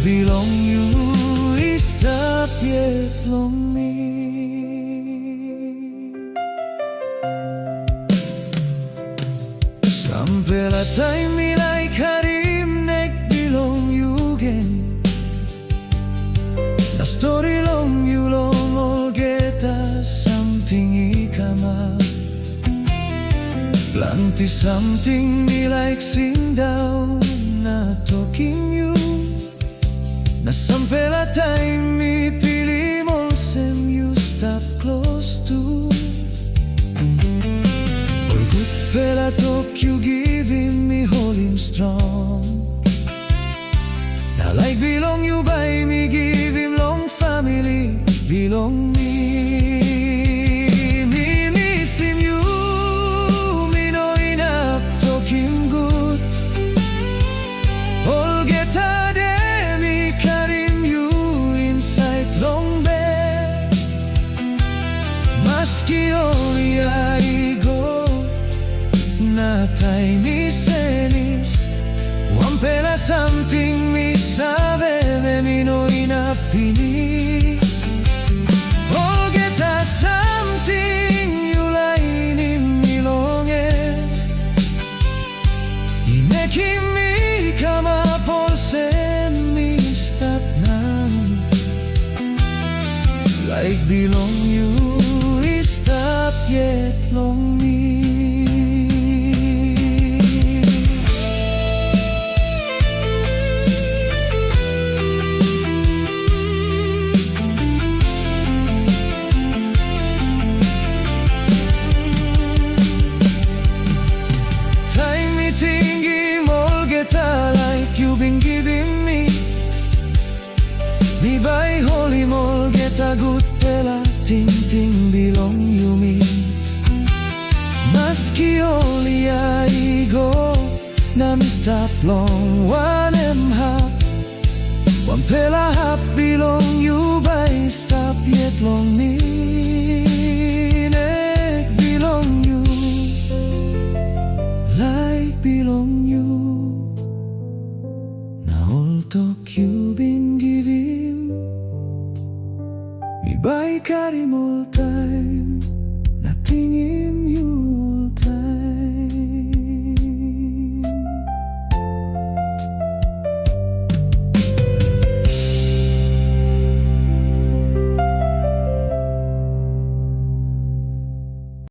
belong you, Stap belong me. Wampela Taim LAIK belong you again. The story long you long olgeta samting ikama. Planti samting LAIK daw na toking you. Na sampela Taim pili mo sem you stop close to. Gutpela Tok you givim me holding strong. Na LAIK belong you by me givim long famili belong me. Me misim you me no enough toking good. Olgeta de me karim you insait long bed. Maski na Taim senis. Wanpela samting mi sabe mi no ina pinis. Olgeta samting you lainim milonge. Inekim mi kama polsen mi stap nan. LAIK belong you, Stap yet long me. Tingim olgeta LAIK you been giving me. Me by holy olgeta gutpela tingting belong yumi. Maski na mi stap long wanpela belong you by stap yet long me. Belong you, LAIK belong you. Na all Tok you been givim. Me by karim all time. Na tingim